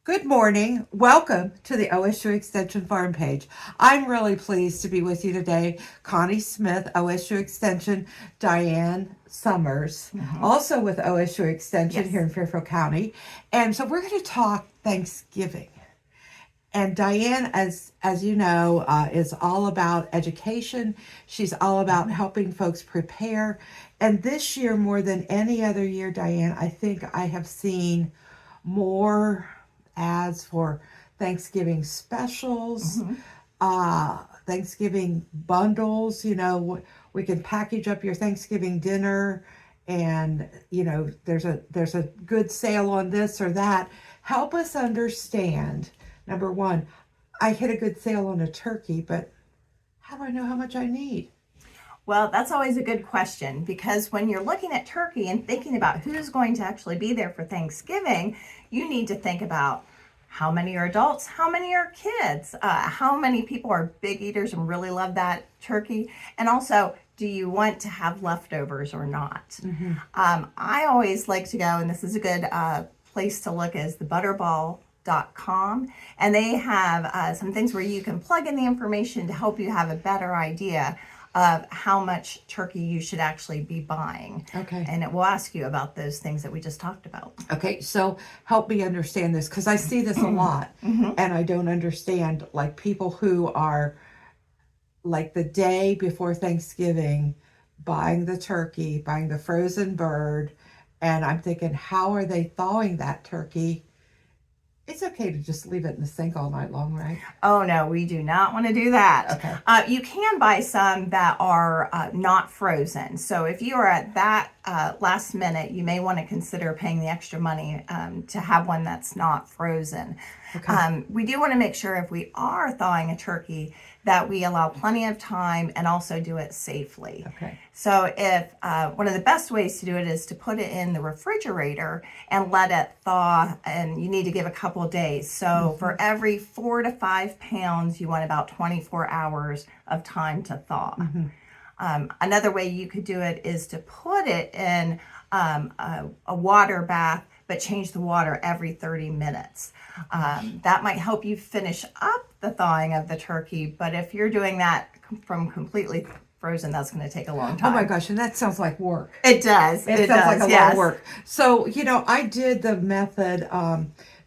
Good morning. Welcome to the OSU Extension Farm Page. I'm really pleased to be with you today. Connie Smith, OSU Extension, Diane Sommers, also with OSU Extension here in Fairfield County. And so we're going to talk Thanksgiving. And Diane, as you know, is all about education. She's all about helping folks prepare. And this year, more than any other year, Diane, I think I have seen more ads for Thanksgiving specials, Thanksgiving bundles. We can package up your Thanksgiving dinner, and there's a good sale on this or that. Help us understand. Number one, I hit a good sale on a turkey, but how do I know how much I need? Well, that's always a good question, because when you're looking at turkey and thinking about who's going to actually be there for Thanksgiving, you need to think about how many are adults, how many are kids, how many people are big eaters and really love that turkey, and also, do you want to have leftovers or not? I always like to go, and this is a good place to look, is the Butterball.com, and they have some things where you can plug in the information to help you have a better idea of how much turkey you should actually be buying. Okay. And it will ask you about those things that we just talked about. Okay, so help me understand this, because I see this a lot and I don't understand, like people who are like the day before Thanksgiving buying the turkey, buying the frozen bird, and I'm thinking, how are they thawing that turkey? It's okay to just leave it in the sink all night long, right? Oh, no, we do not want to do that. Okay. You can buy some that are not frozen. So if you are at that last minute, you may want to consider paying the extra money to have one that's not frozen. Okay. We do want to make sure if we are thawing a turkey that we allow plenty of time and also do it safely. Okay. So if one of the best ways to do it is to put it in the refrigerator and let it thaw, and you need to give a couple of days. So for every 4 to 5 pounds, you want about 24 hours of time to thaw. Another way you could do it is to put it in a water bath, but change the water every 30 minutes. That might help you finish up the thawing of the turkey, but if you're doing that from completely frozen, that's going to take a long time. Oh my gosh, and that sounds like work. It does. It sounds like a lot of work. So, I did the method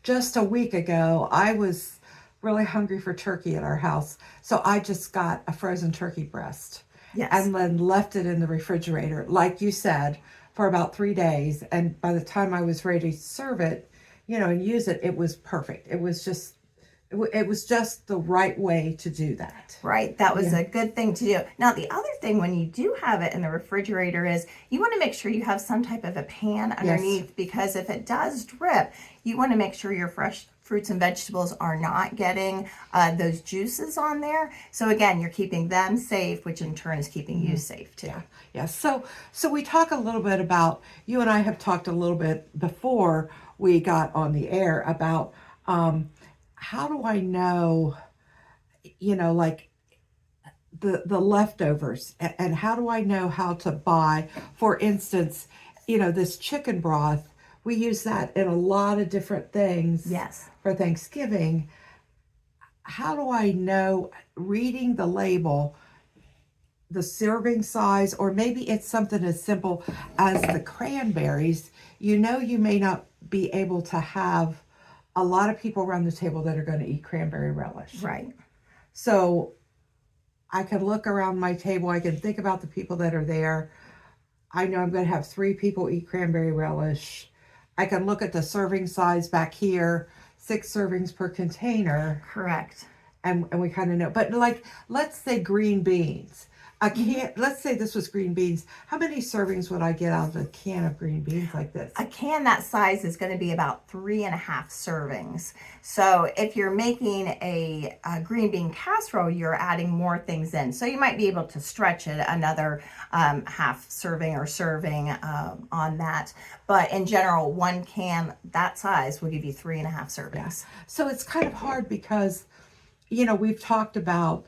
just a week ago. I was really hungry for turkey at our house, so I just got a frozen turkey breast. Yes. And then left it in the refrigerator, like you said, for about 3 days. And by the time I was ready to serve it, and use it, it was perfect. It was just the right way to do that. Right. That was a good thing to do. Now, the other thing when you do have it in the refrigerator is you want to make sure you have some type of a pan underneath, because if it does drip, you want to make sure your fresh fruits and vegetables are not getting those juices on there. So again, you're keeping them safe, which in turn is keeping you safe too. Yeah. So we talk a little bit about, you and I have talked a little bit before we got on the air about how do I know, like the leftovers, and how do I know how to buy, for instance, this chicken broth. We use that in a lot of different things. Yes. For Thanksgiving. How do I know, reading the label, the serving size, or maybe it's something as simple as the cranberries? You may not be able to have a lot of people around the table that are going to eat cranberry relish. Right. So I can look around my table. I can think about the people that are there. I know I'm going to have 3 people eat cranberry relish. I can look at the serving size back here, 6 servings per container. Correct. And we kind of know. But like, let's say green beans. Let's say this was green beans. How many servings would I get out of a can of green beans like this? A can that size is going to be about 3.5 servings. So if you're making a green bean casserole, you're adding more things in. So you might be able to stretch it another half serving or serving on that. But in general, 1 can that size will give you 3.5 servings. Yeah. So it's kind of hard because, we've talked about,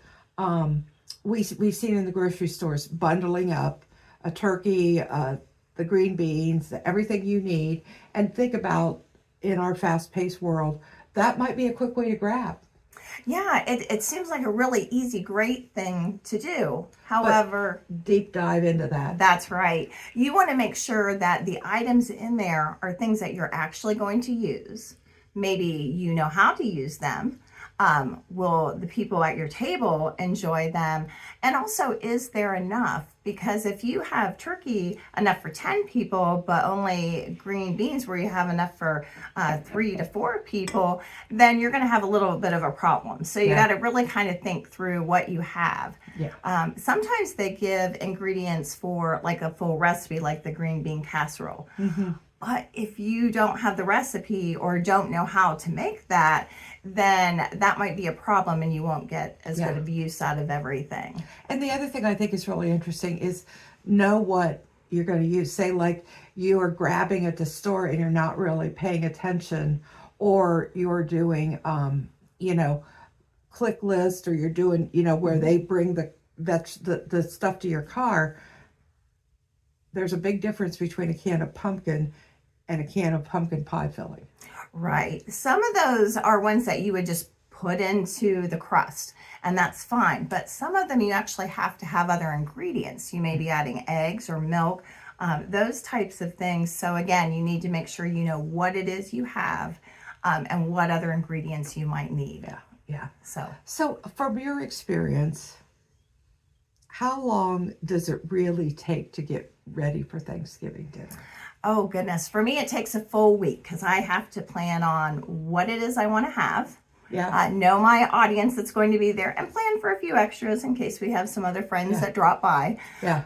we've seen in the grocery stores bundling up a turkey, the green beans, everything you need. And think about, in our fast-paced world, that might be a quick way to grab. Yeah, it seems like a really easy, great thing to do. However, Deep dive into that. that's right. You want to make sure that the items in there are things that you're actually going to use. Maybe you know how to use them. Will the people at your table enjoy them? And also, is there enough? Because if you have turkey enough for 10 people, but only green beans where you have enough for 3 to 4 people, then you're going to have a little bit of a problem. So you got to really kind of think through what you have. Yeah. Sometimes they give ingredients for like a full recipe, like the green bean casserole. Mm-hmm. But if you don't have the recipe or don't know how to make that, then that might be a problem and you won't get as good of use out of everything. And the other thing I think is really interesting is know what you're going to use. Say like you are grabbing at the store and you're not really paying attention, or you're doing, click list, or you're doing, where they bring the stuff to your car. There's a big difference between a can of pumpkin and a can of pumpkin pie filling. Right. Some of those are ones that you would just put into the crust, and that's fine. But some of them you actually have to have other ingredients. You may be adding eggs or milk, those types of things. So again, you need to make sure you know what it is you have and what other ingredients you might need. Yeah. So from your experience, how long does it really take to get ready for Thanksgiving dinner? Oh, goodness. For me, it takes a full week because I have to plan on what it is I want to have. Yeah. Know my audience that's going to be there and plan for a few extras in case we have some other friends that drop by. Yeah.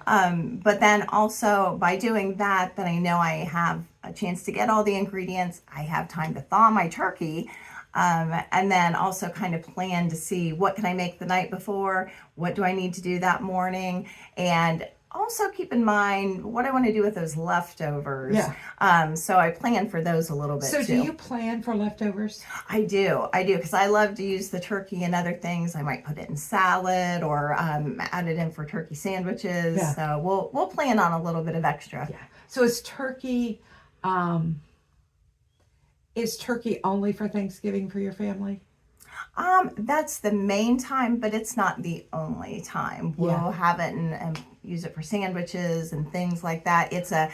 But then also by doing that, then I know I have a chance to get all the ingredients. I have time to thaw my turkey. And then also kind of plan to see what can I make the night before? What do I need to do that morning? And also keep in mind what I want to do with those leftovers. Yeah. So I plan for those a little bit So too. do you plan for leftovers? I do, because I love to use the turkey and other things. I might put it in salad or add it in for turkey sandwiches. Yeah. So we'll plan on a little bit of extra. Yeah. So is turkey only for Thanksgiving for your family? That's the main time, but it's not the only time. We'll have it and use it for sandwiches and things like that. It's a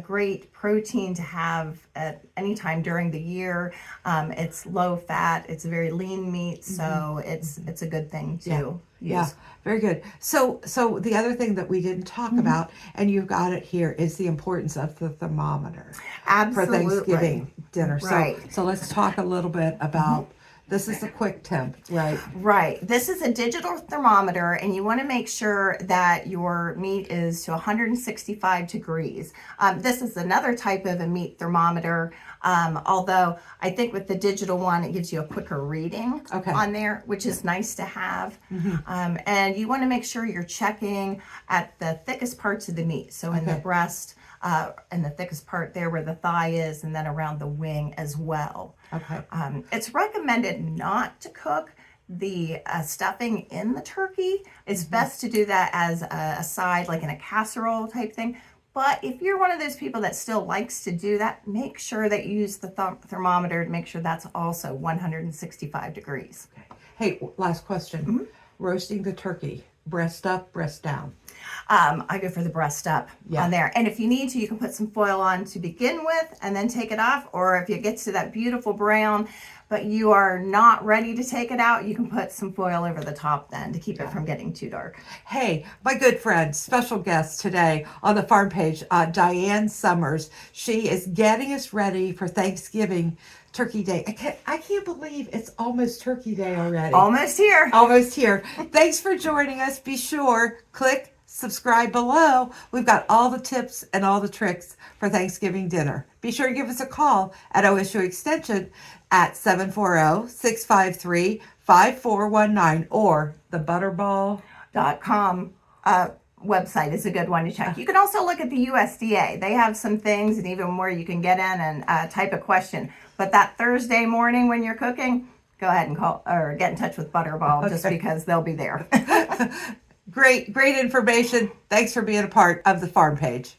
great protein to have at any time during the year. It's low fat. It's a very lean meat, so it's a good thing to use. Yeah, very good. So the other thing that we didn't talk about, and you've got it here, is the importance of the thermometer for Thanksgiving dinner. Right. So let's talk a little bit about. This is a quick temp, right? Right. This is a digital thermometer, and you want to make sure that your meat is to 165 degrees. This is another type of a meat thermometer, although I think with the digital one, it gives you a quicker reading on there, which is nice to have. And you want to make sure you're checking at the thickest parts of the meat. So in the breast, and the thickest part there where the thigh is, and then around the wing as well. It's recommended not to cook the stuffing in the turkey. It's best to do that as a side, like in a casserole type thing. But if you're one of those people that still likes to do that, make sure that you use the thermometer to make sure that's also 165 degrees. Hey, last question. Roasting the turkey, breast up, breast down? I go for the breast up on there. And if you need to, you can put some foil on to begin with and then take it off. Or if it gets to that beautiful brown, but you are not ready to take it out, you can put some foil over the top then to keep it from getting too dark. Hey, my good friend, special guest today on the farm page, Diane Sommers. She is getting us ready for Thanksgiving Turkey Day. I can't believe it's almost Turkey Day already. Almost here. Almost here. Thanks for joining us. Be sure, click subscribe below. We've got all the tips and all the tricks for Thanksgiving dinner. Be sure to give us a call at OSU Extension at 740-653-5419 or the butterball.com website is a good one to check. You can also look at the USDA. They have some things and even where you can get in and type a question. But that Thursday morning when you're cooking, go ahead and call or get in touch with Butterball just because they'll be there. Great information. Thanks for being a part of the farm page.